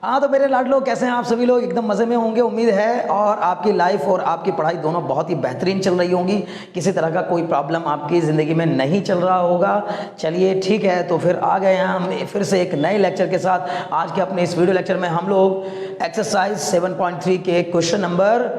हाँ तो मेरे लाडलो, कैसे हैं आप सभी लोग? एकदम मज़े में होंगे उम्मीद है। और आपकी लाइफ और आपकी पढ़ाई दोनों बहुत ही बेहतरीन चल रही होंगी। किसी तरह का कोई प्रॉब्लम आपकी ज़िंदगी में नहीं चल रहा होगा। चलिए ठीक है, तो फिर आ गए हैं हम फिर से एक नए लेक्चर के साथ। आज के अपने इस वीडियो लेक्चर में हम लोग एक्सरसाइज 7.3 के क्वेश्चन नंबर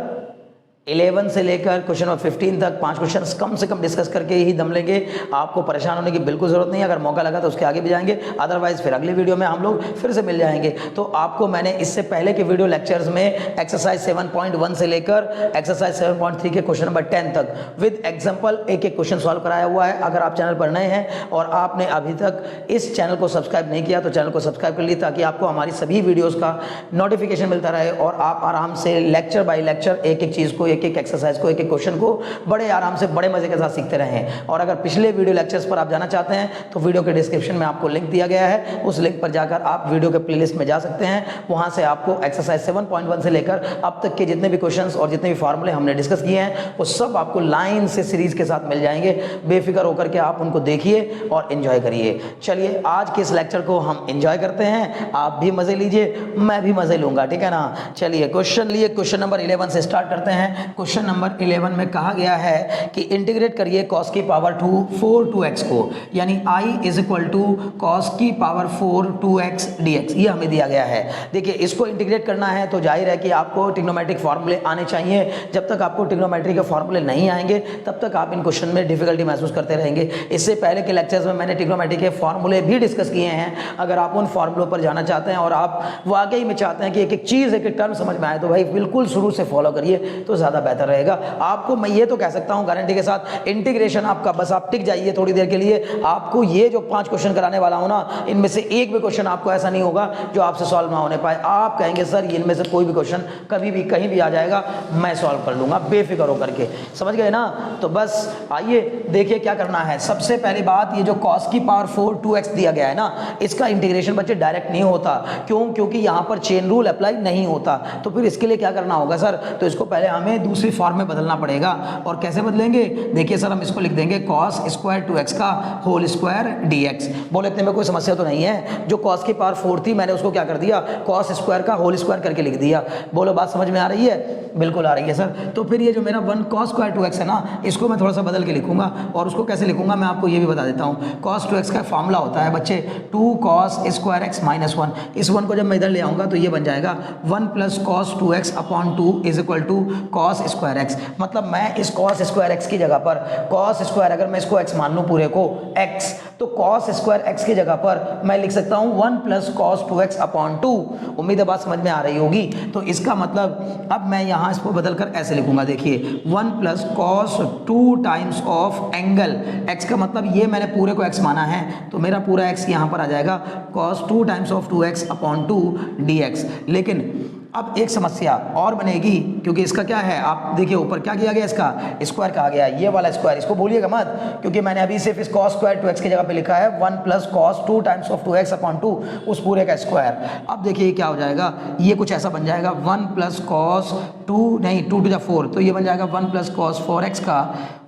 11 से लेकर क्वेश्चन नंबर 15 तक 5 क्वेश्चन कम से कम डिस्कस करके ही दम लेंगे। आपको परेशान होने की बिल्कुल ज़रूरत नहीं है। अगर मौका लगा तो उसके आगे भी जाएंगे, अदरवाइज फिर अगले वीडियो में हम लोग फिर से मिल जाएंगे। तो आपको मैंने इससे पहले के वीडियो लेक्चर्स में एक्सरसाइज 7.1 से लेकर एक्सरसाइज 7.3 के क्वेश्चन नंबर 10 तक विद एग्जाम्पल एक एक क्वेश्चन सॉल्व कराया हुआ है। अगर आप चैनल पर नए हैं और आपने अभी तक इस चैनल को सब्सक्राइब नहीं किया तो चैनल को सब्सक्राइब कर लीजिए, ताकि आपको हमारी सभी वीडियोज़ का नोटिफिकेशन मिलता रहे और आप आराम से लेक्चर बाई लेक्चर एक एक चीज़ को, एक एक एक्सरसाइज को, एक एक क्वेश्चन को बड़े आराम से बड़े मजे के साथ सीखते रहें। और अगर पिछले वीडियो लेक्चर्स पर आप जाना चाहते हैं तो वीडियो के डिस्क्रिप्शन में आपको लिंक दिया गया है। उस लिंक पर जाकर आप वीडियो के प्लेलिस्ट में जा सकते हैं। वहां से आपको एक्सरसाइज 7.1 से लेकर अब तक के जितने भी क्वेश्चंस और जितने भी फार्मूले हमने डिस्कस किए हैं वो सब आपको लाइन से सीरीज के साथ मिल जाएंगे। बेफिक्र होकर के आप उनको देखिए और एंजॉय करिए। चलिए आज के इस लेक्चर को हम एंजॉय करते हैं। आप भी मजे लीजिए, मैं भी मजे लूंगा, ठीक है ना। चलिए क्वेश्चन नंबर 11 से स्टार्ट करते हैं। क्वेश्चन नंबर 11 में कहा गया है कि इंटीग्रेट करिए cos की पावर 4 2x को, यानी i is equal to cos की पावर 4 2x dx। ये हमें दिया गया है। देखिए इसको इंटीग्रेट करना है तो जाहिर है कि आपको ट्रिग्नोमेट्रिक फार्मूले आने चाहिए। जब तक आपको ट्रिग्नोमेट्री के फार्मूले नहीं आएंगे तब तक आप इन क्वेश्चन में डिफिकल्टी महसूस करते रहेंगे। इससे पहले के लेक्चर्स में मैंने ट्रिग्नोमेट्री के फार्मूले भी डिस्कस किए हैं। अगर आप उन फार्मूलों पर जाना चाहते हैं और आप वाकई में चाहते हैं कि एक एक चीज़, एक एक टर्म समझ में आए तो भाई बिल्कुल शुरू से फॉलो करिए तो ज़्यादा बेहतर रहेगा। आपको मैं ये तो कह सकता हूं गारंटी के साथ, इंटीग्रेशन आपका बस आप टिक जाइए थोड़ी देर के लिए। आपको ये जो 5 क्वेश्चन कराने वाला हूं ना, इनमें से एक भी क्वेश्चन आपको ऐसा नहीं होगा जो आपसे सॉल्व ना होने पाए। आप कहेंगे सर इनमें से कोई भी क्वेश्चन कभी भी कहीं भी आ जाएगा, मैं सॉल्व कर लूंगा, बेफिक्र होकर के। समझ गए ना। तो बस आइए देखिए क्या करना है। सबसे पहली बात, ये जो cos की पावर 4 2x दिया गया है ना, इसका इंटीग्रेशन बच्चे डायरेक्ट नहीं होता। क्यों? क्योंकि यहां पर चेन रूल अप्लाई नहीं होता। तो फिर इसके लिए क्या करना होगा सर? तो इसको पहले हमें दूसरी फॉर्म में बदलना पड़ेगा। और कैसे बदलेंगे? देखिए सर, हम इसको लिख देंगे cos स्क्वायर 2x का होल स्क्वायर dx। बोले इतने में कोई समस्या तो नहीं है। जो cos की पावर 4 थी मैंने उसको क्या कर दिया, cos स्क्वायर का होल स्क्वायर करके लिख दिया। बोलो बात समझ में आ रही है? बिल्कुल आ रही है सर। तो फिर ये जो मेरा 1 cos स्क्वायर 2x है ना, इसको मैं थोड़ा सा बदल के लिखूंगा। और उसको कैसे लिखूंगा मैं आपको ये भी बता देता हूँ। cos 2x का फॉर्मूला होता है बच्चे 2 cos स्क्वायर x माइनस 1। इस 1 को जब मैं इधर ले आऊंगा तो ये बन जाएगा 1 plus cos 2x upon 2 is equal to cos square x। मतलब मैं इस cos स्क्वायर x की जगह पर cos स्क्वायर, अगर मैं इसको x मान लूं पूरे को x, तो cos स्क्वायर x की जगह पर मैं लिख सकता हूं 1 प्लस cos 2x अपॉन 2। उम्मीद है बात समझ में आ रही होगी। तो इसका मतलब अब मैं यहां इसको बदलकर ऐसे लिखूंगा। देखिए 1 plus cos 2 times of angle x का मतलब ये मैंने पूरे को x माना है तो मेरा पूरा x यहां पर आ जाएगा cos 2 times of 2x upon 2 dx। लेकिन अब एक समस्या और बनेगी, क्योंकि इसका क्या है, आप देखिए ऊपर क्या किया गया, इसका स्क्वायर कहा गया, ये वाला स्क्वायर, इसको भूलिएगा मत, क्योंकि मैंने अभी सिर्फ इस cos स्क्वायर 2x की जगह पे लिखा है 1 plus cos 2 times of 2x upon 2, उस पूरे का स्क्वायर। अब देखिए क्या हो जाएगा, ये कुछ ऐसा बन जाएगा 1 प्लस cos 2 नहीं 2 टू द 4, तो ये बन जाएगा 1 प्लस cos 4x का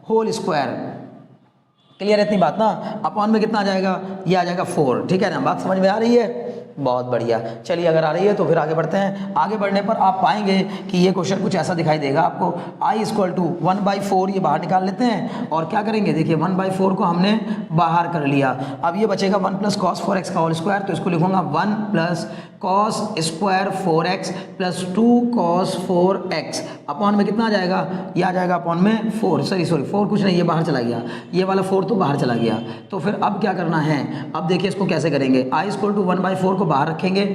होल स्क्वायर। क्लियर है इतनी बात ना। अपॉन में कितना आ जाएगा, ये आ जाएगा 4। ठीक है ना, बात समझ में आ रही है? बहुत बढ़िया। चलिए अगर आ रही है तो फिर आगे बढ़ते हैं। आगे बढ़ने पर आप पाएंगे कि ये क्वेश्चन कुछ ऐसा दिखाई देगा आपको। i इक्वल टू 1/4 ये बाहर निकाल लेते हैं और क्या करेंगे, देखिए 1/4 को हमने बाहर कर लिया। अब ये बचेगा 1 प्लस cos 4x का होल स्क्वायर, तो इसको लिखूंगा 1 plus cos square 4x plus 2 cos 4x upon में कितना आ जाएगा, ये आ जाएगा अपॉन में 4, सॉरी 4 कुछ नहीं, ये बाहर चला गया, ये वाला 4 तो बाहर चला गया। तो फिर अब क्या करना है, अब देखिए इसको कैसे करेंगे। i इक्वल टू 1/4 को बाहर रखेंगे।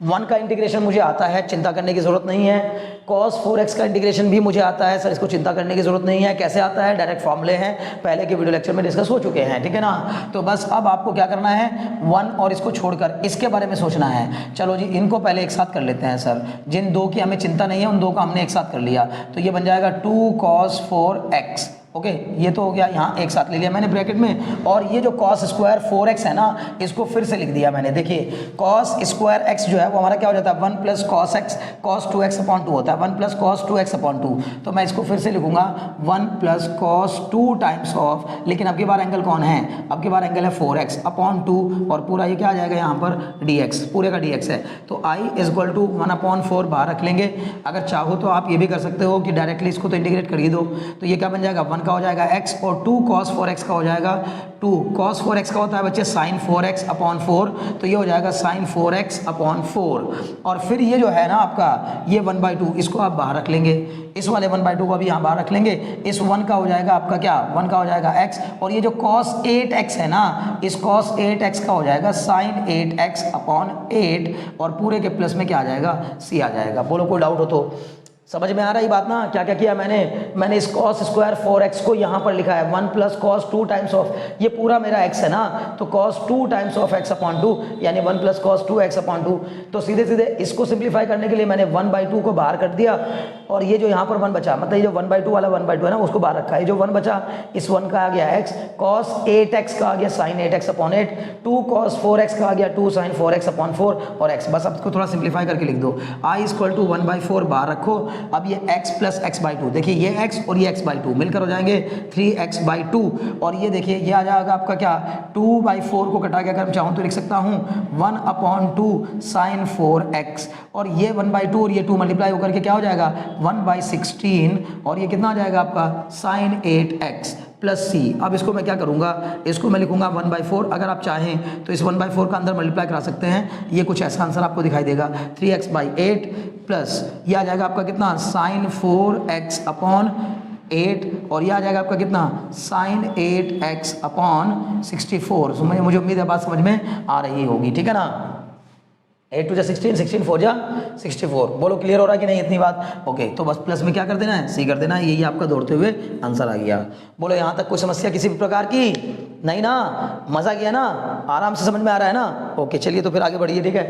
1 का इंटीग्रेशन मुझे आता है, चिंता करने की जरूरत नहीं है। cos 4x का इंटीग्रेशन भी मुझे आता है, सर इसको चिंता करने की जरूरत नहीं है। कैसे आता है, डायरेक्ट फॉर्मूले हैं, पहले के वीडियो लेक्चर में डिस्कस हो चुके हैं, ठीक है ना। तो बस अब आपको क्या करना है, 1 और इसको छोड़कर इसके बारे में सोचना है। चलो जी इनको पहले एक साथ कर लेते हैं सर। जिन दो की हमें चिंता नहीं है उन दो का हमने एक साथ कर लिया, तो ये बन जाएगा 2 cos 4x ओके ये तो हो गया, यहाँ एक साथ ले लिया मैंने ब्रैकेट में, और ये जो कॉस स्क्वायर 4x है ना, इसको फिर से लिख दिया मैंने। देखिए कॉस स्क्वायर x जो है वो हमारा क्या हो जाता है 1 plus cos x cos 2x upon 2 होता है, 1 प्लस कॉस 2x अपॉन 2। तो मैं इसको फिर से लिखूंगा 1 प्लस कॉस 2 टाइम्स ऑफ, लेकिन अब की बार एंगल कौन है, अब की बार एंगल है 4x अपॉन 2, और पूरा ये क्या आ जाएगा यहाँ पर dx, पूरे का dx है। तो i इज इक्वल टू 1/4 बाहर रख लेंगे। अगर चाहो तो आप ये भी कर सकते हो कि डायरेक्टली इसको तो इंटीग्रेट कर ही दो, तो ये क्या बन जाएगा 1 का हो जाएगा x, और 2 cos 4x का हो जाएगा 2 cos 4x का होता है बच्चे sin 4x अपॉन 4, तो ये हो जाएगा sin 4x अपॉन 4। और फिर ये जो है ना आपका ये 1/2 इसको आप बाहर रख लेंगे, इस वाले 1/2 को भी यहाँ बाहर रख लेंगे। इस 1 का हो जाएगा आपका क्या 1 का हो जाएगा x, और ये जो cos 8x है ना, इस cos 8x का हो जाएगा sin 8x अपॉन 8, और पूरे के प्लस में क्या आ जाएगा c आ जाएगा। बोलो कोई डाउट हो तो? समझ में आ रहा है बात ना? क्या क्या किया मैंने इस cos स्क्वायर 4x को यहाँ पर लिखा है 1 प्लस cos 2 टाइम्स ऑफ, ये पूरा मेरा x है ना, तो cos 2 times of x upon 2 यानी 1 प्लस cos 2x अपॉन 2। तो सीधे सीधे इसको सिंप्लीफाई करने के लिए मैंने 1/2 को बाहर कर दिया, और ये जो यहाँ पर 1 बचा, मतलब ये जो 1/2 वाला 1/2 है ना उसको बाहर रखा है। ये जो 1 बचा, इस 1 का आ गया x, cos 8x का आ गया sin 8x upon 8, 2 cos 4x का आ गया 2 sin 4x अपॉन 4 और x। बस अब इसको थोड़ा सिंप्लीफाई करके लिख दो, i इक्वल टू 1/4 बाहर रखो। अब ये x प्लस x/2, देखिए ये x और ये x/2 मिलकर हो जाएंगे 3x/2, और ये देखिए ये आ जाएगा आपका क्या 2/4 को कटा के अगर मैं चाहूँ तो लिख सकता हूँ 1/2 sin 4x, और ये 1/2 और ये 2 मल्टीप्लाई होकर के क्या हो जाएगा 1/16, और ये कितना आ जाएगा आपका sin 8x प्लस c। अब इसको मैं क्या करूँगा, इसको मैं लिखूंगा 1/4। अगर आप चाहें तो इस 1/4 का अंदर मल्टीप्लाई करा सकते हैं, ये कुछ ऐसा आंसर आपको दिखाई देगा 3x/8 प्लस ये आ जाएगा आपका कितना sin 4x अपॉन 8, और ये आ जाएगा आपका कितना sin 8x अपॉन 64। तो मुझे उम्मीद है बात समझ में आ रही होगी, ठीक है ना। 8 2 16, 16 4 64। बोलो क्लियर हो रहा है कि नहीं इतनी बात? ओके, तो बस प्लस में क्या कर देना है सी कर देना है, यही आपका दौड़ते हुए आंसर आ गया। बोलो यहाँ तक कोई समस्या किसी भी प्रकार की नहीं ना? मजा किया ना? आराम से समझ में आ रहा है ना? ओके चलिए तो फिर आगे बढ़िए, ठीक है।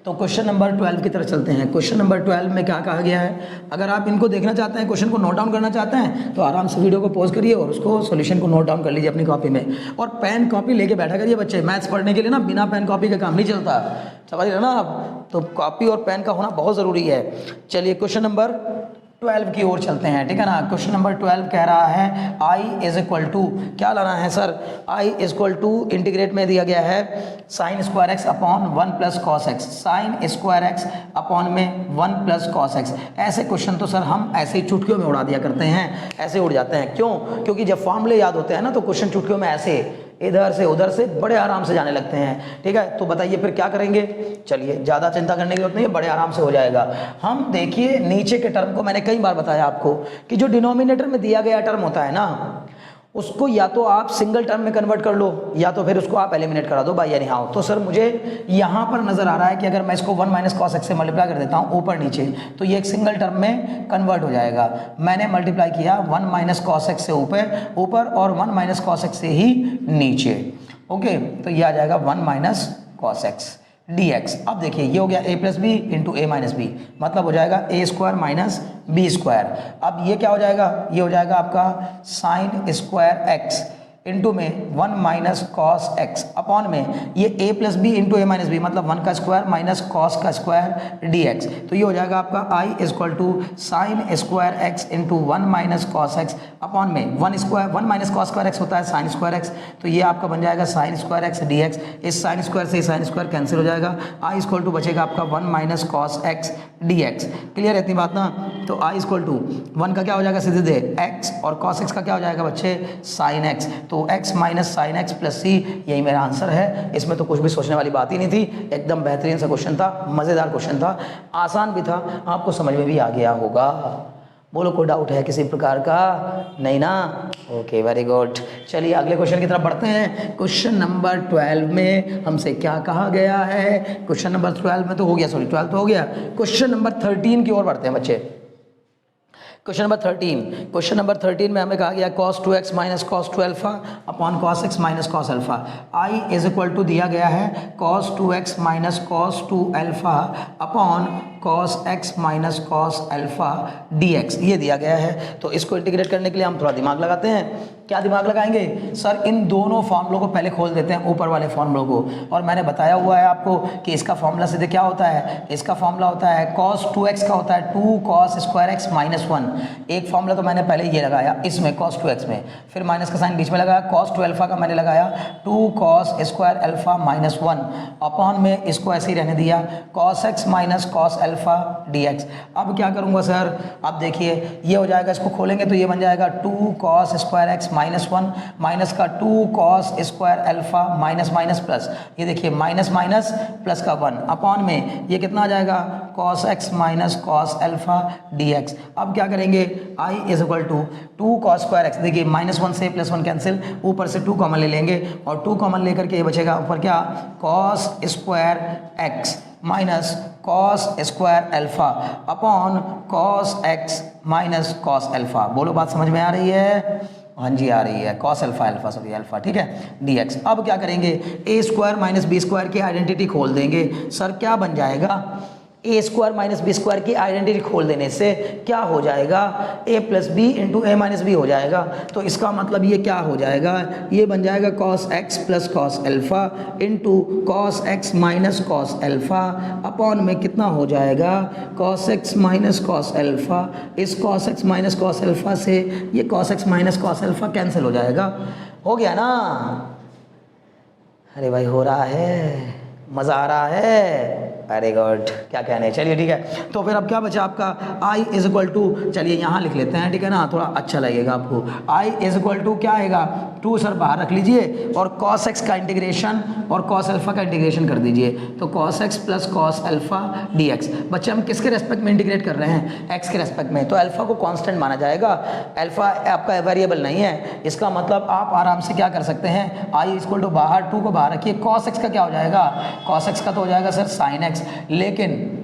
तो क्वेश्चन नंबर 12 की तरफ चलते हैं। क्वेश्चन नंबर 12 में क्या कहा गया है, अगर आप इनको देखना चाहते हैं, क्वेश्चन को नोट डाउन करना चाहते हैं, तो आराम से वीडियो को पॉज करिए और उसको सॉल्यूशन को नोट डाउन कर लीजिए अपनी कॉपी में, और पेन कॉपी लेके बैठा करिए बच्चे। मैथ्स पढ़ने के लिए ना बिना पेन कॉपी का काम नहीं चलता, समझ रहे ना आप? तो कॉपी और पेन का होना बहुत ज़रूरी है। चलिए क्वेश्चन नंबर 12 की ओर चलते हैं, ठीक है ना। क्वेश्चन नंबर 12 कह रहा है i इज इक्वल टू क्या लाना है sir, i is equal to integrate में दिया गया है sine square x upon 1 plus cos x, sine square x upon में 1 प्लस कॉस एक्स। ऐसे क्वेश्चन तो सर हम ऐसे ही चुटकियों में उड़ा दिया करते हैं, ऐसे उड़ जाते हैं। क्यों? क्योंकि जब फॉर्मूले याद होते हैं ना तो क्वेश्चन चुटकियों में ऐसे इधर से उधर से बड़े आराम से जाने लगते हैं, ठीक है। तो बताइए फिर क्या करेंगे? चलिए ज़्यादा चिंता करने की जरूरत नहीं है, बड़े आराम से हो जाएगा। हम देखिए नीचे के टर्म को मैंने कई बार बताया आपको कि जो डिनोमिनेटर में दिया गया टर्म होता है ना, उसको या तो आप सिंगल टर्म में कन्वर्ट कर लो या तो फिर उसको आप एलिमिनेट करा दो बाय एनी हाउ। तो सर मुझे यहाँ पर नज़र आ रहा है कि अगर मैं इसको 1 माइनस कॉस एक्स से मल्टीप्लाई कर देता हूँ ऊपर नीचे, तो ये एक सिंगल टर्म में कन्वर्ट हो जाएगा। मैंने मल्टीप्लाई किया 1 माइनस कॉस एक्स से ऊपर और 1 माइनस कॉस एक्स से ही नीचे, ओके। तो ये आ जाएगा 1 माइनस कॉस एक्स dx। अब देखिए ये हो गया a plus B into A minus B, मतलब हो जाएगा A square minus B square. अब ये क्या हो जाएगा, ये हो जाएगा आपका साइन स्क्वायर एक्स इंटू में 1 माइनस कॉस एक्स अपॉन में ये a plus B into A minus B, मतलब 1 का स्क्वायर माइनस कॉस का स्क्वायर dx। तो ये हो जाएगा आपका i equal to sine square x into 1 minus cos x upon में 1 माइनस कॉस स्क्वायर एक्स होता है साइन स्क्वायर एक्स, तो ये आपका बन जाएगा साइन स्क्वायर एक्स dx। इस साइन स्क्वायर से साइन स्क्वायर कैंसिल हो जाएगा, i इक्वल टू बचेगा आपका 1 minus cos x dx। Clear है इतनी बात ना? तो i इक्वल टू 1 का क्या हो जाएगा सीधे दे x, और कॉस एक्स का क्या हो जाएगा बच्चे साइन एक्स, तो x minus sine X plus C, यही मेरा आंसर है। इसमें तो कुछ भी सोचने वाली बात ही नहीं थी, एकदम बेहतरीन सा क्वेश्चन था, मज़ेदार क्वेश्चन था, आसान भी था, आपको समझ में भी आ गया होगा। बोलो कोई डाउट है किसी प्रकार का? नहीं ना? Okay very good. चलिए अगले क्वेश्चन की तरफ बढ़ते हैं। क्वेश्चन नंबर 12 में हमसे क्या कहा गया है? क्वेश्चन नंबर 12 में तो हो गया, सॉरी 12 तो हो गया। क्वेश्चन नंबर 13 की ओर बढ़ते हैं बच्चे। क्वेश्चन नंबर 13 में हमें कहा गया cos 2x minus cos 2 alpha upon cos x minus cos alpha. I is equal to दिया गया है cos 2x minus cos 2 alpha upon cos x minus cos alpha dx, ये दिया गया है। तो इसको इंटीग्रेट करने के लिए हम थोड़ा दिमाग लगाते हैं। क्या दिमाग लगाएंगे सर? इन दोनों फॉर्मूलों को पहले खोल देते हैं, ऊपर वाले फॉर्मूलों को। और मैंने बताया हुआ है आपको कि इसका फॉर्मूला सीधे क्या होता है, इसका फॉर्मूला होता है cos 2x का होता है 2 cos स्क्वायर x माइनस 1। एक फॉर्मूला तो मैंने पहले ये लगाया इसमें cos 2x में, फिर माइनस का साइन बीच में लगाया, cos 2 अल्फा का मैंने लगाया 2 cos square alpha minus 1 upon में इसको ऐसे ही रहने दिया cos x minus cos alpha dx। अब क्या करूँगा सर? अब देखिए ये हो जाएगा, इसको खोलेंगे तो ये बन जाएगा 2 cos square x minus 1 minus का 2 cos square alpha minus minus plus, ये देखिए माइनस माइनस प्लस का 1 अपॉन में ये कितना आ जाएगा cos x minus cos alpha dx। अब क्या करेंगे? I is equal to 2 cos square x, देखिए माइनस 1 से प्लस 1 कैंसिल, ऊपर से 2 कॉमन ले लेंगे और 2 कॉमन लेकर के ये बचेगा ऊपर क्या cos square x minus cos square alpha upon cos x minus cos alpha. बोलो बात समझ में आ रही है? हाँ जी आ रही है, cos अल्फा सॉरी अल्फा, ठीक है dx। अब क्या करेंगे? a square minus B square की आइडेंटिटी खोल देंगे। सर क्या बन जाएगा? A square minus B square की आइडेंटिटी खोल देने से क्या हो जाएगा? a plus B into A minus B हो जाएगा। तो इसका मतलब ये क्या हो जाएगा? ये बन जाएगा cos x plus cos alpha into cos x minus cos alpha upon में कितना हो जाएगा cos x minus cos alpha. इस cos x minus cos alpha से ये cos x minus cos alpha cancel हो जाएगा। हो गया ना? अरे भाई हो रहा है, मज़ा आ रहा है, वेरी गुड, क्या कहने। चलिए ठीक है, तो फिर अब क्या बचा आपका? I इज इक्वल टू, चलिए यहाँ लिख लेते हैं, ठीक है ना, थोड़ा अच्छा लगेगा आपको। I इज इक्वल टू क्या आएगा? 2 सर बाहर रख लीजिए और cos x का इंटीग्रेशन और cos अल्फा का इंटीग्रेशन कर दीजिए, तो cos x plus cos alpha dx। बच्चे हम किसके रेस्पेक्ट में इंटीग्रेट कर रहे हैं? x के रेस्पेक्ट में, तो अल्फा को कांस्टेंट माना जाएगा, अल्फा आपका वेरिएबल नहीं है। इसका मतलब आप आराम से क्या कर सकते हैं? I इक्वल टू बाहर 2 को बाहर रखिए, cos x का क्या हो जाएगा? cos x का तो हो जाएगा सर sin x, लेकिन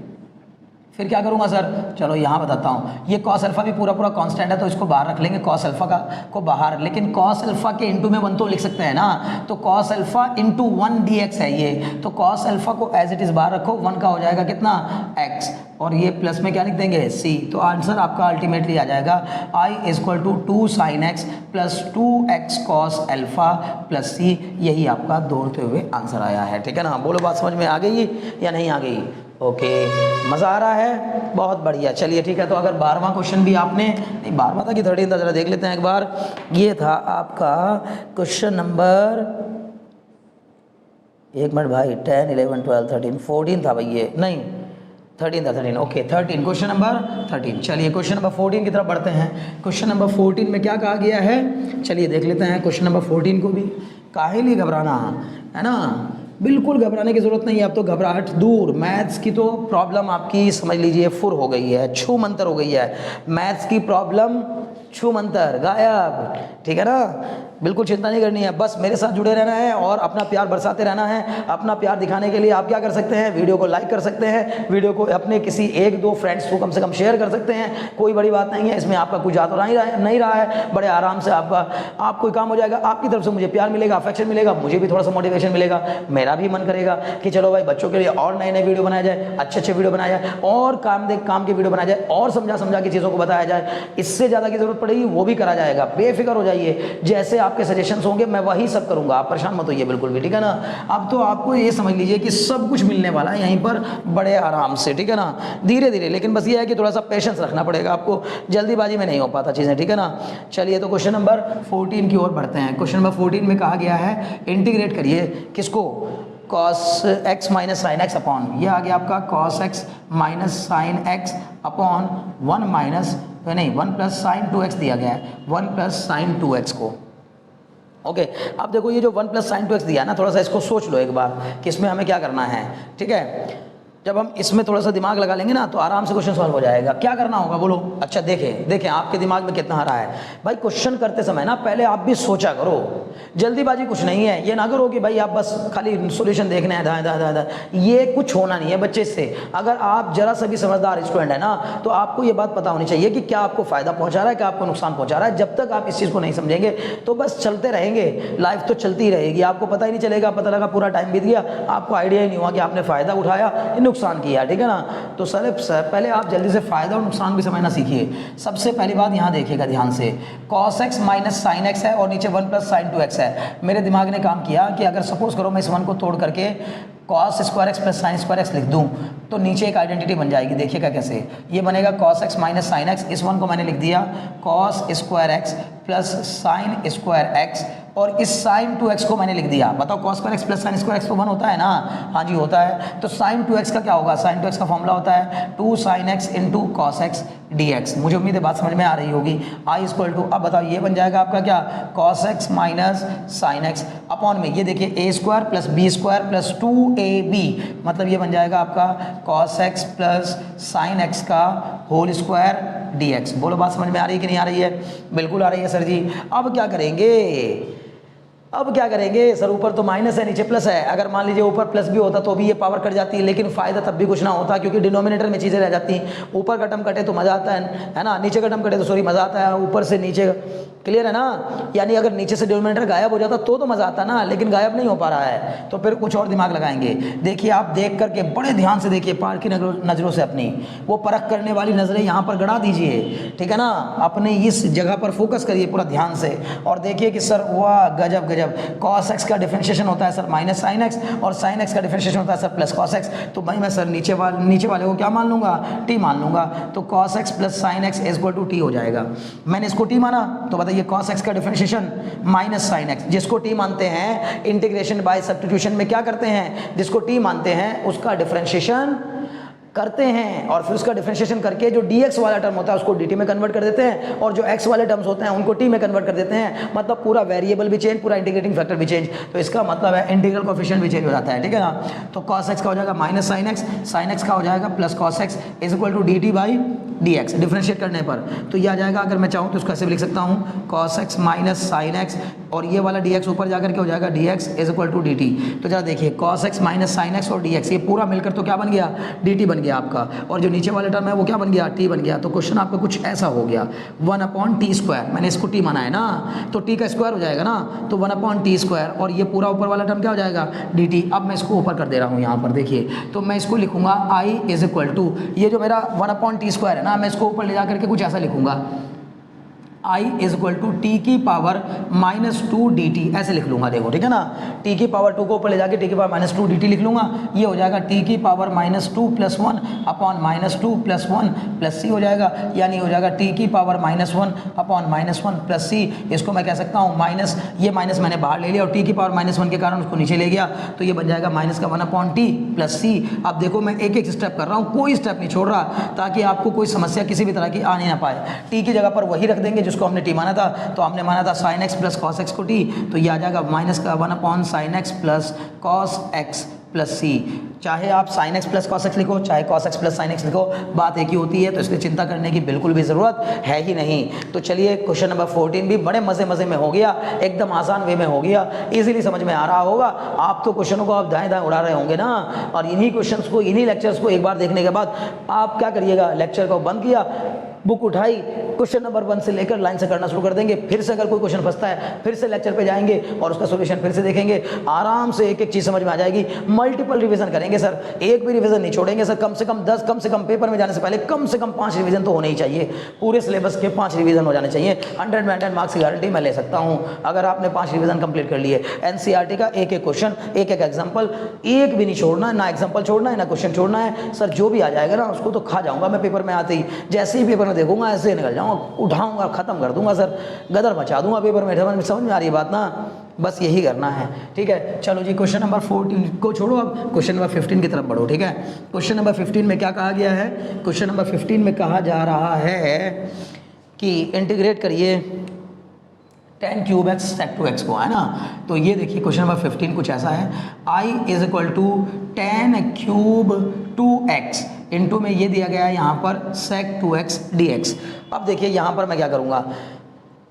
फिर क्या करूंगा सर? चलो यहाँ बताता हूँ। ये cos अल्फा भी पूरा कांस्टेंट है तो इसको बाहर रख लेंगे, cos अल्फा को बाहर, लेकिन cos अल्फा के इंटू में 1 तो लिख सकते हैं ना, तो cos अल्फा इंटू 1 dx है ये, तो cos अल्फा को एज इट इज बाहर रखो, 1 का हो जाएगा कितना x, और ये प्लस में क्या लिख देंगे c। तो आंसर आपका अल्टीमेटली आ जाएगा I equal to 2 sin x plus 2x cos alpha plus c। यही आपका दौड़ते हुए आंसर आया है, ठीक है ना। बोलो बात समझ में आ गई या नहीं आ गई? ओके, मज़ा आ रहा है, बहुत बढ़िया। चलिए ठीक है, तो अगर 12वां क्वेश्चन भी आपने नहीं 12वां था कि 13 था, जरा देख लेते हैं एक बार। ये था आपका क्वेश्चन नंबर, एक मिनट भाई, 10 11 12 13 14 था भाई, ये नहीं 13 था, 13 ओके 13, क्वेश्चन नंबर 13। चलिए क्वेश्चन नंबर 14 की तरफ बढ़ते हैं। क्वेश्चन नंबर 14 में क्या कहा गया है? चलिए देख लेते हैं क्वेश्चन नंबर 14 को भी। काहे लिए घबराना है ना, बिल्कुल घबराने की ज़रूरत नहीं है, अब तो घबराहट दूर। मैथ्स की तो प्रॉब्लम आपकी समझ लीजिए फुर हो गई है, छू मंतर हो गई है। मैथ्स की प्रॉब्लम छू मंतर गायब, ठीक है ना। बिल्कुल चिंता नहीं करनी है, बस मेरे साथ जुड़े रहना है और अपना प्यार बरसाते रहना है। अपना प्यार दिखाने के लिए आप क्या कर सकते हैं? वीडियो को लाइक कर सकते हैं, वीडियो को अपने किसी 1-2 फ्रेंड्स को कम से कम शेयर कर सकते हैं। कोई बड़ी बात नहीं है इसमें, आपका कुछ ज़्यादा नहीं रहा है, बड़े आराम से आपको काम हो जाएगा। आपकी तरफ से मुझे प्यार मिलेगा, अफेक्शन मिलेगा, मुझे भी थोड़ा सा मोटिवेशन मिलेगा। मेरा भी मन करेगा कि चलो भाई बच्चों के लिए और नए वीडियो बनाया जाए, अच्छे वीडियो बनाया जाए, और काम के वीडियो बनाया जाए, और समझा के चीज़ों को बताया जाए। इससे ज़्यादा की जरूरत पड़ेगी वो भी करा जाएगा, बेफिक्र हो जाइए। जैसे आपके सजेशंस होंगे मैं वही सब करूंगा, आप परेशान मत होइए बिल्कुल भी, ठीक है ना। अब तो आपको ये समझ लीजिए कि सब कुछ मिलने वाला है यहीं पर बड़े आराम से, ठीक है ना, धीरे धीरे। लेकिन बस ये है कि थोड़ा सा पेशेंस रखना पड़ेगा आपको, जल्दीबाजी में नहीं हो पाता चीज़ें, ठीक है ना। चलिए तो क्वेश्चन नंबर 14 की ओर बढ़ते हैं। क्वेश्चन नंबर 14 में कहा गया है इंटीग्रेट करिए किसको? cos x minus sine x upon, ये आ गया आपका cos x minus sine x upon 1 minus नहीं 1 प्लस साइन 2x दिया गया है, 1 प्लस साइन 2x को। ओके अब देखो ये जो 1 प्लस साइन 2x दिया ना, थोड़ा सा इसको सोच लो एक बार कि इसमें हमें क्या करना है, ठीक है। जब हम इसमें थोड़ा सा दिमाग लगा लेंगे ना तो आराम से क्वेश्चन सॉल्व हो जाएगा। क्या करना होगा बोलो? अच्छा देखें आपके दिमाग में कितना आ रहा है भाई। क्वेश्चन करते समय ना पहले आप भी सोचा करो, जल्दीबाजी कुछ नहीं है। ये ना करो कि भाई आप बस खाली सॉल्यूशन देखना है दाएं दाएं दाएं दाएं, ये कुछ होना नहीं है बच्चे से। अगर आप जरा सा भी समझदार स्टूडेंट है ना तो आपको ये बात पता होनी चाहिए कि क्या आपको फायदा पहुंचा रहा है, क्या आपको नुकसान पहुंचा रहा है। जब तक आप इस चीज़ को नहीं समझेंगे तो बस चलते रहेंगे, लाइफ तो चलती रहेगी, आपको पता ही नहीं चलेगा। पता लगा पूरा टाइम बीत गया, आपको आइडिया ही नहीं हुआ कि आपने फ़ायदा उठाया नुकसान किया, ठीक है ना। तो सर पहले आप जल्दी से फ़ायदा और नुकसान भी समझना सीखिए। सबसे पहली बात यहाँ देखिएगा ध्यान से, cos x minus sine x है और नीचे 1 प्लस साइन 2x है। मेरे दिमाग ने काम किया कि अगर सपोज करो मैं इस 1 को तोड़ करके cos square x plus sign square x लिख दूँ तो नीचे एक आइडेंटिटी बन जाएगी। देखिएगा कैसे, ये बनेगा cos x minus sine x. इस 1 को मैंने लिख दिया cos square x plus sign square x और इस साइन 2x को मैंने लिख दिया। बताओ cos square x plus sign square x तो 1 होता है ना? हाँ जी होता है। तो साइन 2x का क्या होगा? साइन 2x का फॉर्मूला होता है 2 sine x into cos x dx। मुझे उम्मीद है बात समझ में आ रही होगी। I इक्वल टू, अब बताओ ये बन जाएगा आपका क्या? cos x minus sine x upon में ये देखिए a square plus b square plus 2ab, मतलब ये बन जाएगा आपका cos x plus sine x का होल स्क्वायर dx। बोलो बात समझ में आ रही है कि नहीं आ रही है? बिल्कुल आ रही है सर जी। अब क्या करेंगे? अब क्या करेंगे सर? ऊपर तो माइनस है नीचे प्लस है। अगर मान लीजिए ऊपर प्लस भी होता तो भी ये पावर कट जाती है, लेकिन फ़ायदा तब भी कुछ ना होता क्योंकि डिनोमिनेटर में चीज़ें रह जाती हैं। ऊपर का टर्म कटे तो मज़ा आता है ना, नीचे का टर्म कटे तो सॉरी मज़ा आता है ऊपर से नीचे। क्लियर है ना? यानी अगर नीचे से डिनोमिनेटर गायब हो जाता तो मज़ा आता ना, लेकिन गायब नहीं हो पा रहा है तो फिर कुछ और दिमाग लगाएंगे। देखिए आप देख करके बड़े ध्यान से देखिए, पार की नज़रों से अपनी वो परख करने वाली नज़रें यहाँ पर गड़ा दीजिए, ठीक है ना। अपने इस जगह पर फोकस करिए पूरा ध्यान से और देखिए कि सर वाह गजब गजब, cos x का डिफरेंशिएशन होता है सर माइनस साइन एक्स और साइन x का डिफरेंशिएशन होता है सर प्लस cos x। तो भाई मैं सर नीचे वाले को क्या मान लूँगा? t मान लूँगा। तो cos x plus sine x equal to t हो जाएगा। मैंने इसको t माना तो बताइए cos x का डिफरेंशिएशन माइनस साइन एक्स, जिसको t मानते हैं इंटीग्रेशन बाय सब्स्टिट्यूशन में क्या करते हैं? जिसको t मानते हैं उसका डिफरेंशिएशन करते हैं और फिर उसका डिफरेंशिएशन करके जो dx वाला टर्म होता है उसको dt में कन्वर्ट कर देते हैं और जो x वाले टर्म्स होते हैं उनको t में कन्वर्ट कर देते हैं। मतलब पूरा वेरिएबल भी चेंज, पूरा इंटीग्रेटिंग फैक्टर भी चेंज। तो इसका मतलब है इंटीग्रल कोएफिशिएंट भी चेंज हो जाता है, ठीक है ना। तो cos x का हो जाएगा माइनस साइन एक्स का हो जाएगा plus cos x is equal to dt by dx differentiate करने पर। तो ये आ जाएगा, अगर मैं चाहूँ तो इसको ऐसे भी लिख सकता हूँ cos x minus sine x और ये वाला dx ऊपर जाकर के हो जाएगा dx is equal to dt। तो जरा देखिए cos x minus sine x और dx ये पूरा मिलकर तो क्या बन गया? dt बन गया आपका, और जो नीचे वाला टर्म है वो क्या बन गया? t बन गया। तो क्वेश्चन आपका कुछ ऐसा हो गया 1/t स्क्वायर, मैंने इसको t माना है ना तो t का स्क्वायर हो जाएगा ना, तो 1/t स्क्वायर और ये पूरा ऊपर वाला टर्म क्या हो जाएगा? dt। अब मैं इसको ऊपर कर दे रहा हूँ यहाँ पर देखिए, तो मैं इसको लिखूंगा i इज इक्वल टू ये जो मेरा 1/t स्क्वायर है ना, मैं इसको ऊपर ले जा करके कुछ ऐसा लिखूंगा i is equal to T की पावर माइनस 2 dt ऐसे लिख लूँगा। देखो ठीक है ना, t की पावर 2 को ऊपर ले जाके t की पावर माइनस 2 dt लिख लूँगा। ये हो जाएगा t की power minus 2 plus 1 upon minus 2 plus 1 plus c हो जाएगा, यानी हो जाएगा t की power minus 1 upon minus 1 plus c। इसको मैं कह सकता हूँ माइनस, ये माइनस मैंने बाहर ले लिया और t की पावर माइनस 1 के कारण उसको नीचे ले गया, तो ये बन जाएगा माइनस का 1/t प्लस c। अब देखो मैं एक एक स्टेप कर रहा हूँ, कोई स्टेप नहीं छोड़ रहा ताकि आपको कोई समस्या किसी भी तरह की आने ना पाए। t की जगह पर वही रख देंगे जिसको हमने t माना था, तो हमने माना था sin x plus cos x को t, तो ये आ जाएगा माइनस का 1/sin x plus cos x plus c। चाहे आप sin x plus cos x लिखो, चाहे cos x plus sin x लिखो, बात एक ही होती है, तो इसलिए चिंता करने की बिल्कुल भी ज़रूरत है ही नहीं। तो चलिए क्वेश्चन नंबर 14 भी बड़े मज़े में हो गया, एकदम आसान वे में हो गया, इजीली समझ में आ रहा होगा। आप तो क्वेश्चनों को आप दाएं दाएं उड़ा रहे होंगे ना, और इन्हीं क्वेश्चंस को, इन्हीं लेक्चर्स को एक बार देखने के बाद आप क्या करिएगा, लेक्चर को बंद किया, बुक उठाई, क्वेश्चन नंबर 1 से लेकर लाइन से करना शुरू कर देंगे। फिर से अगर कोई क्वेश्चन फंसता है फिर से लेक्चर पे जाएंगे और उसका सॉल्यूशन फिर से देखेंगे, आराम से एक एक चीज़ समझ में आ जाएगी। मल्टीपल रिवीजन करेंगे सर, एक भी रिवीजन नहीं छोड़ेंगे सर। कम से कम 10, कम से कम पेपर में जाने से पहले कम से कम 5 रिवीजन तो होने ही चाहिए। पूरे सिलेबस के 5 रिवीजन हो जाने चाहिए। 100 में 100 मार्क्स की गारंटी मैं ले सकता हूँ अगर आपने 5 रिवीजन कंप्लीट कर लिए। एनसीईआरटी का एक एक क्वेश्चन, एक एक एग्जाम्पल, एक भी नहीं छोड़ना है, ना एग्जाम्पल छोड़ना है ना क्वेश्चन छोड़ना है सर। जो भी आ जाएगा ना उसको तो खा जाऊँगा मैं पेपर में आते ही, जैसे ही पेपर में देखूंगा ऐसे निकल जाऊँगा, उठाऊंगा, खत्म कर दूंगा सर, गदर मचा दूंगा पेपर में। समझ में आ रही है बात ना? बस यही करना है, ठीक है। चलो जी क्वेश्चन नंबर 14 को छोड़ो, अब क्वेश्चन नंबर 15 की तरफ बढ़ो, ठीक है। क्वेश्चन नंबर 15 में क्या कहा गया है? क्वेश्चन नंबर 15 में कहा जा रहा है कि इंटीग्रेट करिए tan cube x sec 2x को, है ना। तो ये देखिए क्वेश्चन नंबर 15 कुछ ऐसा है, I is equal to tan cube 2x into में ये दिया गया है यहाँ पर sec 2x dx। अब देखिए यहाँ पर मैं क्या करूँगा,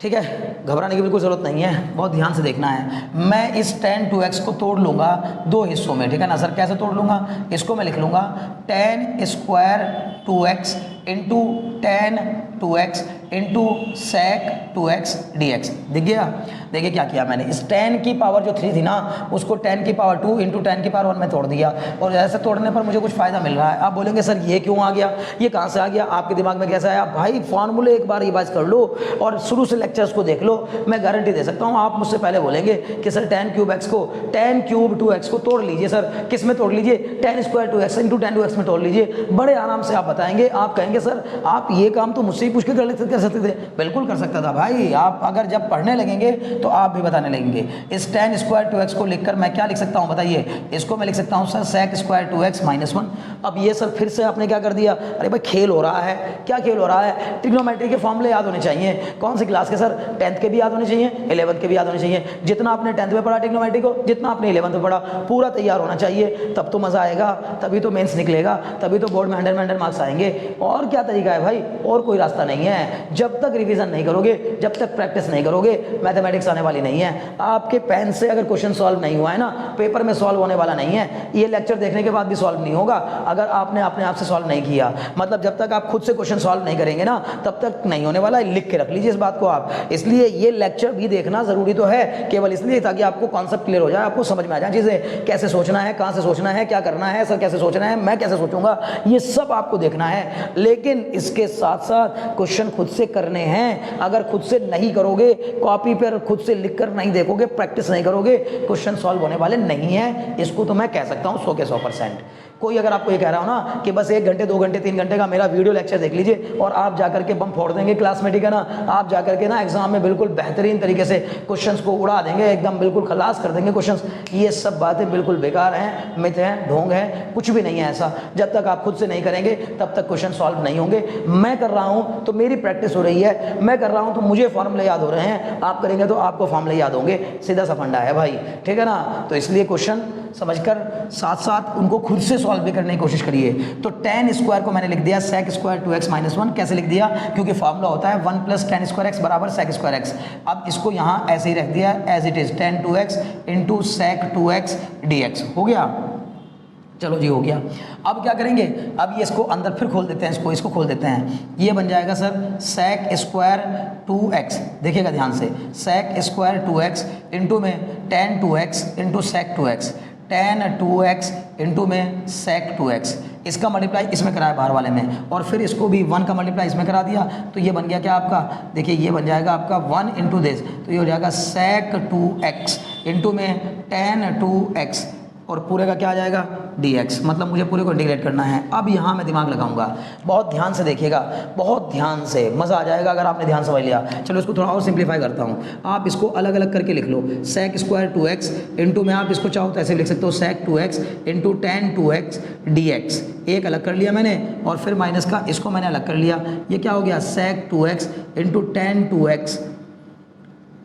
ठीक है, घबराने की बिल्कुल ज़रूरत नहीं है, बहुत ध्यान से देखना है। मैं इस tan 2x को तोड़ लूँगा दो हिस्सों में, ठीक है ना सर। कैसे तोड़ लूँगा, इसको मैं लिख लूँगा tan square 2x into tan 2x into sec 2x dx। दिख गया, देखिए क्या किया मैंने, इस tan की पावर जो 3 थी ना उसको tan की पावर 2 इंटू tan की पावर 1 में तोड़ दिया, और ऐसे तोड़ने पर मुझे कुछ फ़ायदा मिल रहा है। आप बोलेंगे सर ये क्यों आ गया, ये कहाँ से आ गया, आपके दिमाग में कैसा आया? भाई फॉर्मूले एक बार रिवाइज कर लो और शुरू से लेक्चर्स को देख लो, मैं गारंटी दे सकता हूँ आप मुझसे पहले बोलेंगे कि सर tan क्यूब x को tan क्यूब 2x को तोड़ लीजिए सर। किस में तोड़ लीजिए, tan square 2x into tan 2x में तोड़ लीजिए। बड़े आराम से आप बताएंगे, आप कहेंगे सर आप ये काम तो मुझसे ही पूछ के कर सकते थे। बिल्कुल कर सकता था भाई, आप अगर जब पढ़ने लगेंगे तो आप भी बताने लगेंगे। इस tan स्क्वायर 2x को लिखकर मैं क्या लिख सकता हूँ बताइए, इसको मैं लिख सकता हूँ sir sec square 2x minus 1। अब ये सर फिर से आपने क्या कर दिया, अरे भाई खेल हो रहा है, क्या खेल हो रहा है? ट्रिग्नोमेट्री के फॉर्मूले याद होने चाहिए। कौन सी क्लास के सर? 10th के भी याद होने चाहिए, 11th के भी याद होने चाहिए। जितना आपने 10th में पढ़ा ट्रिग्नोमेट्री को, जितना आपने 11th में पढ़ा, पूरा तैयार होना चाहिए, तब तो मज़ा आएगा, तभी तो मेंस निकलेगा, तभी तो बोर्ड में 100 मार्क्स आएंगे। और क्या तरीका है भाई, और कोई रास्ता नहीं है। जब तक रिवीजन नहीं करोगे, जब तक प्रैक्टिस नहीं करोगे, मैथमेटिक्स आने वाली नहीं है। आपके पेन से अगर क्वेश्चन सॉल्व नहीं हुआ है ना, पेपर में सॉल्व होने वाला नहीं है। ये लेक्चर देखने के बाद भी सॉल्व नहीं होगा अगर आपने अपने आप से सॉल्व नहीं किया। मतलब जब तक आप खुद से क्वेश्चन सॉल्व नहीं करेंगे ना, तब तक नहीं होने वाला। लिख के रख लीजिए इस बात को आप। इसलिए ये लेक्चर भी देखना जरूरी तो है, केवल इसलिए ताकि आपको कॉन्सेप्ट क्लियर हो जाए, आपको समझ में आ जाए चीज़ें, कैसे सोचना है, कहाँ से सोचना है, क्या करना है, सर कैसे सोचना है, मैं कैसे सोचूंगा, ये सब आपको देखना है। लेकिन इसके साथ साथ क्वेश्चन खुद से करने हैं। अगर खुद से नहीं करोगे, कॉपी पर खुद से लिखकर नहीं देखोगे, प्रैक्टिस नहीं करोगे, क्वेश्चन सॉल्व होने वाले नहीं है। इसको तो मैं कह सकता हूँ 100 के 100%। कोई अगर आपको ये कह रहा हो ना कि बस 1 घंटे 2 घंटे 3 घंटे का मेरा वीडियो लेक्चर देख लीजिए और आप जाकर के बम फोड़ देंगे क्लास में, ठीक है ना, आप जाकर के ना एग्जाम में बिल्कुल बेहतरीन तरीके से क्वेश्चंस को उड़ा देंगे, एकदम बिल्कुल खलास कर देंगे क्वेश्चंस, ये सब बातें बिल्कुल बेकार हैं, मिथ हैं, ढोंग है, कुछ भी नहीं है ऐसा। जब तक आप खुद से नहीं करेंगे तब तक क्वेश्चन सॉल्व नहीं होंगे। मैं कर रहा हूँ तो मेरी प्रैक्टिस हो रही है, मैं कर रहा हूँ तो मुझे फॉर्मूले याद हो रहे हैं, आप करेंगे तो आपको फॉर्मूले याद होंगे। सीधा सा फंडा है भाई, ठीक है ना। तो इसलिए क्वेश्चन समझकर साथ साथ उनको खुद से सॉल्व भी करने की कोशिश करिए। तो tan स्क्वायर को मैंने लिख दिया sec स्क्वायर 2x माइनस 1। कैसे लिख दिया, क्योंकि फॉर्मूला होता है 1 प्लस tan स्क्वायर x बराबर sec स्क्वायर x। अब इसको यहाँ ऐसे ही रख दिया as it is, tan 2x into sec 2x dx। हो गया, चलो जी हो गया। अब क्या करेंगे, अब ये इसको अंदर फिर खोल देते हैं, इसको खोल देते हैं। ये बन जाएगा सर sec स्क्वायर 2x, देखिएगा ध्यान से, sec स्क्वायर 2x इंटू में tan 2x into sec 2x, tan 2x into में sec 2x। इसका मल्टीप्लाई इसमें कराया बाहर वाले में, और फिर इसको भी 1 का मल्टीप्लाई इसमें करा दिया। तो ये बन गया क्या आपका, देखिए ये बन जाएगा आपका 1 इंटू दिस, तो ये हो जाएगा sec 2x इंटू में tan 2x, और पूरे का क्या आ जाएगा dx। मतलब मुझे पूरे को इंटीग्रेट करना है। अब यहाँ मैं दिमाग लगाऊंगा, बहुत ध्यान से देखिएगा, बहुत ध्यान से, मज़ा आ जाएगा अगर आपने ध्यान समझ लिया। चलो इसको थोड़ा और सिंप्लीफाई करता हूँ, आप इसको अलग अलग करके लिख लो। sec स्क्वायर 2x इंटू में आप इसको चाहो तो ऐसे लिख सकते हो sec 2x into tan 2x dx। एक अलग कर लिया मैंने, और फिर माइनस का इसको मैंने अलग कर लिया। ये क्या हो गया, sec 2x into tan 2x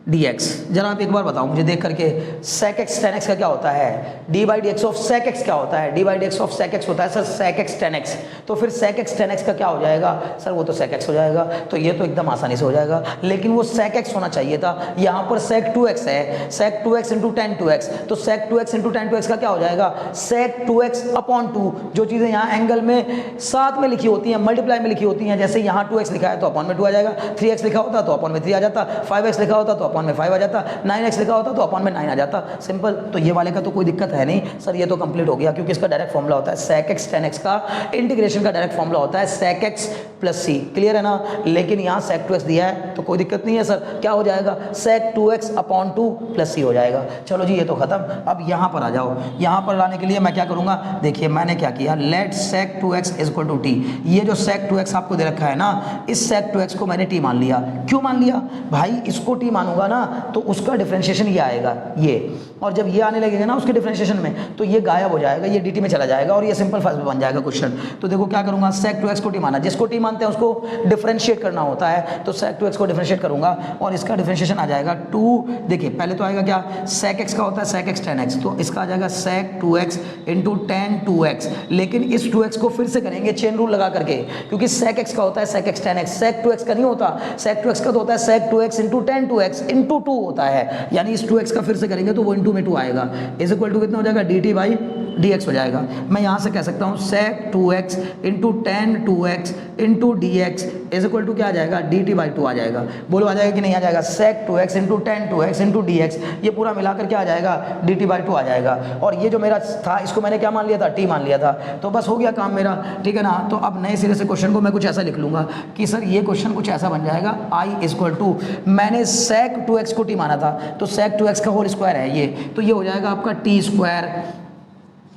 dx। जरा आप एक बार बताओ मुझे देख करके, sec x tan x का क्या होता है, d by D x of sec x क्या होता है, d by D x of sec x होता है sir sec x tan x। तो फिर sec x tan x का क्या हो जाएगा सर, वो तो sec x हो जाएगा। तो ये तो एकदम आसानी से हो जाएगा, लेकिन वो sec x होना चाहिए था। यहाँ पर sec 2x है, sec 2x into tan 2x, तो sec 2x into tan 2x का क्या हो जाएगा, sec 2x अपॉन 2। जो चीज़ें यहाँ एंगल में साथ में लिखी होती हैं, मल्टीप्लाई में लिखी होती हैं, जैसे यहाँ 2x लिखा है तो अपॉन में 2 आ जाएगा, 3x लिखा होता तो अपॉन में 3 आ जाता, 5x लिखा होता तो अपॉन में 5 आ जाता, 9x लिखा होता तो अपॉन में 9 आ जाता, सिंपल। तो ये वाले का तो कोई दिक्कत है नहीं सर, ये तो कंप्लीट हो गया, क्योंकि इसका डायरेक्ट फॉर्मूला होता है sec x tan x का इंटीग्रेशन का डायरेक्ट फॉर्मूला होता है sec x plus c। Clear है ना। लेकिन यहाँ sec 2x दिया है तो कोई दिक्कत नहीं है सर, क्या हो जाएगा sec 2x upon 2 plus c हो जाएगा। चलो जी ये तो खत्म। अब यहाँ पर आ जाओ, यहाँ पर लाने के लिए मैं क्या करूँगा, देखिए मैंने क्या किया, let sec 2x is equal to t। ये जो sec 2x आपको दे रखा है ना, इस sec 2x को मैंने t मान लिया। क्यों मान लिया भाई, इसको t मानूंगा ना तो उसका डिफरेंशिएशन ये आएगा ये, और जब ये आने लगेगा ना उसके डिफरेंशिएशन में तो ये गायब हो जाएगा, ये dt में चला जाएगा और ये सिंपल फास्ट बन जाएगा क्वेश्चन। तो देखो क्या करूंगा, sec 2x को t माना, जिसको t मानते हैं, उसको डिफरेंशिएट करना होता है। तो sec 2x को डिफरेंशिएट करूंगा और इसका डिफरेंशिएशन आ जाएगा 2, देखिए पहले तो आएगा क्या, sec x का होता है sec x tan x, तो इसका आ जाएगा sec 2x into tan 2x, लेकिन इस 2x को फिर से करेंगे चेन रूल लगा करके, क्योंकि sec x का होता है sec x tan x, sec 2x का नहीं होता, sec 2x का तो होता है sec 2x into tan 2x into 2 होता है, यानी इस 2x का फिर से करेंगे तो वो इंटू में 2 आएगा, इज इक्वल टू कितना हो जाएगा, dt बाई dx हो जाएगा। मैं यहाँ से कह सकता हूँ sec 2x into tan 2x into dx is equal to क्या आ जाएगा, dt बाई 2 आ जाएगा। बोलो आ जाएगा कि नहीं आ जाएगा, sec 2x into tan 2x into dx, ये पूरा मिलाकर क्या आ जाएगा, dt बाई 2 आ जाएगा। और ये जो मेरा था इसको मैंने क्या मान लिया था, t मान लिया था, तो बस हो गया काम मेरा, ठीक है ना। तो अब नए सिरे से क्वेश्चन को मैं कुछ ऐसा लिख लूँगा कि सर ये क्वेश्चन कुछ ऐसा बन जाएगा, i इज इक्वल टू, मैंने sec 2x को t माना था, तो sec 2x का होल स्क्वायर है ये, तो ये हो जाएगा आपका t स्क्वायर,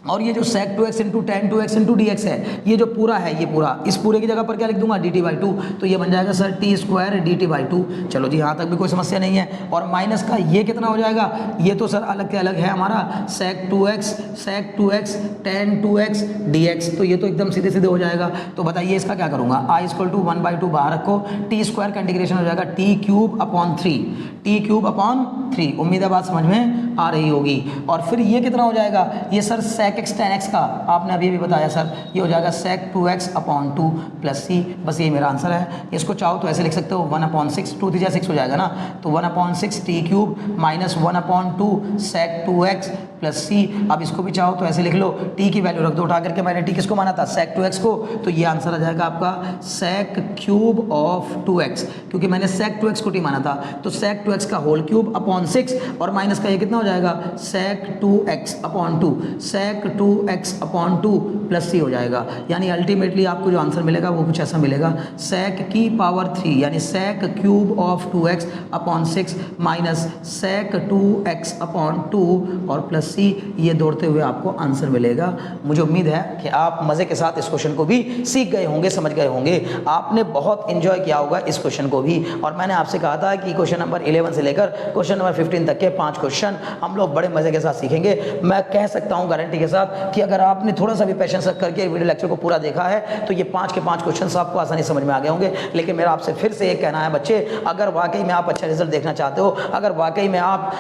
और ये जो sec 2x into tan 2x into dx है, ये जो पूरा है, ये पूरा, इस पूरे की जगह पर क्या लिख दूंगा, dt बाई 2, तो ये बन जाएगा sir t square dt by 2। चलो जी यहाँ तक भी कोई समस्या नहीं है। और माइनस का ये कितना हो जाएगा, ये तो सर अलग के अलग है हमारा, sec 2x tan 2x dx, तो ये तो एकदम सीधे सीधे हो जाएगा। तो बताइए इसका क्या करूँगा, i इक्वल टू 1/2 बाहर रखो, t स्क्वायर का इंटीग्रेशन हो जाएगा t क्यूब अपॉन 3, उम्मीद है बात समझ में आ रही होगी। और फिर ये कितना हो जाएगा, ये sir sec x tan x का आपने अभी भी बताया सर, ये हो जाएगा sec 2x upon 2 plus c, बस ये मेरा आंसर है। इसको चाहो तो ऐसे लिख सकते हो 1/6, 2 3 6 हो जाएगा ना, तो 1/6 t cube minus 1/2 sec 2x plus c। अब इसको भी चाहो तो ऐसे लिख लो, t की वैल्यू रख दो उठा करके, मैंने t किसको माना था, sec 2x को, तो ये आंसर आ जाएगा आपका sec क्यूब ऑफ 2x, क्योंकि मैंने sec 2x को t माना था, तो sec 2x का होल क्यूब अपॉन 6, और माइनस का ये कितना हो जाएगा, sec 2x upon 2, sec 2x upon 2 plus c हो जाएगा। यानी अल्टीमेटली आपको जो आंसर मिलेगा वो कुछ ऐसा मिलेगा, sec की पावर 3 यानी sec cube of 2x upon 6 minus sec 2x upon 2 और प्लस c, ये दौड़ते हुए आपको आंसर मिलेगा। मुझे उम्मीद है कि आप मज़े के साथ इस क्वेश्चन को भी सीख गए होंगे, समझ गए होंगे, आपने बहुत एंजॉय किया होगा इस क्वेश्चन को भी। और मैंने आपसे कहा था कि क्वेश्चन नंबर 11 से लेकर क्वेश्चन नंबर 15 तक के 5 क्वेश्चन हम लोग बड़े मज़े के साथ सीखेंगे। मैं कह सकता हूँ गारंटी के साथ कि अगर आपने थोड़ा सा भी पेशेंस रख करके वीडियो लेक्चर को पूरा देखा है तो ये 5 के 5 क्वेश्चन आपको आसानी समझ में आ गए होंगे। लेकिन मेरा आपसे फिर से एक कहना है बच्चे, अगर वाकई में आप अच्छा रिजल्ट देखना चाहते हो, अगर वाकई में आप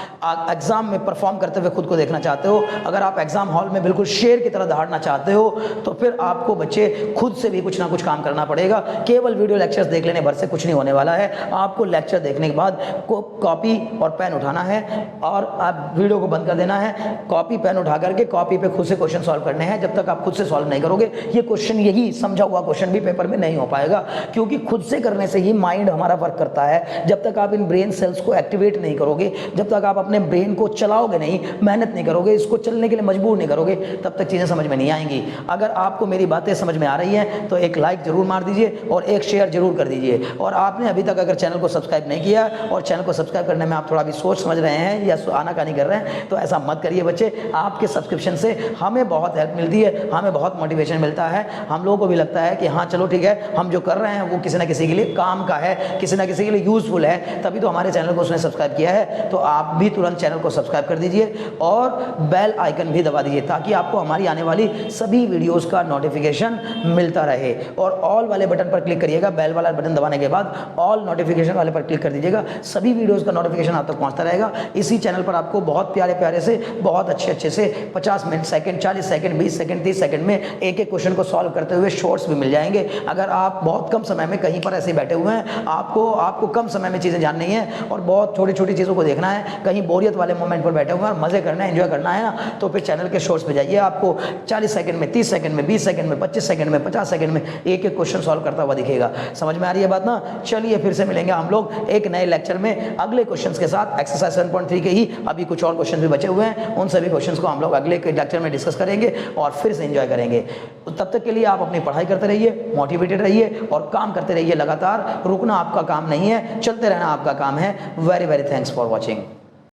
एग्जाम में परफॉर्म करते हुए खुद को देखना चाहते हो, अगर आप एग्जाम हॉल में बिल्कुल शेर की तरह दहाड़ना चाहते हो, तो फिर आपको बच्चे खुद से भी कुछ ना कुछ काम करना पड़ेगा। केवल वीडियो लेक्चर्स देख लेने भर से कुछ नहीं होने वाला है। आपको लेक्चर देखने के बाद कॉपी और पेन उठाना है और आप वीडियो को बंद कर देना है, कॉपी पेन उठा करके कॉपी पे खुद से क्वेश्चन सॉल्व करने हैं। जब तक आप खुद से सॉल्व नहीं करोगे, ये क्वेश्चन, यही समझा हुआ क्वेश्चन भी पेपर में नहीं हो पाएगा, क्योंकि खुद से करने से ही माइंड हमारा वर्क करता है। जब तक आप इन ब्रेन सेल्स को एक्टिवेट नहीं करोगे, जब तक आप अपने ब्रेन को चलाओगे नहीं, मेहनत नहीं करोगे, इसको चलने के लिए मजबूर नहीं करोगे, तब तक चीज़ें समझ में नहीं आएंगी। अगर आपको मेरी बातें समझ में आ रही हैं तो एक लाइक जरूर मार दीजिए और एक शेयर जरूर कर दीजिए। और आपने अभी तक अगर चैनल को सब्सक्राइब नहीं किया और चैनल को सब्सक्राइब करने में आप थोड़ा भी सोच समझ रहे हैं या आनाकानी कर रहे हैं, तो ऐसा मत करिए बच्चे। आपके सब्सक्रिप्शन से हमें बहुत हेल्प मिलती है, हमें बहुत मोटिवेशन मिलता है, हम लोगों को भी लगता है कि हाँ चलो ठीक है, हम जो कर रहे हैं वो किसी ना किसी के लिए काम का है, किसी ना किसी के लिए यूजफुल है, तभी तो हमारे चैनल को उसने सब्सक्राइब किया है। तो आप भी तुरंत चैनल को सब्सक्राइब कर दीजिए और बेल आइकन भी दबा दीजिए, ताकि आपको हमारी आने वाली सभी वीडियोस का नोटिफिकेशन मिलता रहे। और ऑल वाले बटन पर क्लिक करिएगा, बेल वाला बटन दबाने के बाद ऑल नोटिफिकेशन वाले पर क्लिक कर दीजिएगा, सभी वीडियोस का नोटिफिकेशन आप तक पहुंचता रहेगा। इसी चैनल पर आपको बहुत प्यारे प्यारे से, बहुत अच्छे से 50 minute second, 40 second, 20 second, 30 second में एक एक क्वेश्चन को सॉल्व करते हुए शॉर्ट्स भी मिल जाएंगे। अगर आप बहुत कम समय में कहीं पर ऐसे बैठे हुए हैं, आपको कम समय में चीज़ें जाननी है और बहुत छोटी छोटी चीज़ों को देखना है, कहीं बोरियत वाले मोमेंट पर बैठे हुए हैं और मज़े करना है, एंजॉय करना है ना, तो फिर चैनल के शॉर्ट्स पे जाइए। आपको 40 सेकंड में, 30 सेकंड में, 20 सेकंड में, 25 सेकंड में, 50 सेकंड में एक एक क्वेश्चन सॉल्व करता हुआ दिखेगा। समझ में आ रही है बात ना? चलिए फिर से मिलेंगे हम लोग एक नए लेक्चर में अगले क्वेश्चंस के साथ। एक्सरसाइज 7.3 के ही अभी कुछ और क्वेश्चन भी बचे हुए हैं, उन सभी क्वेश्चंस को हम लोग अगले लेक्चर में डिस्कस करेंगे और फिर से एंजॉय करेंगे। तो तब तक के लिए आप अपनी पढ़ाई करते रहिए, मोटिवेटेड रहिए और काम करते रहिए लगातार। रुकना आपका काम नहीं है, चलते रहना आपका काम है। Very very thanks for watching.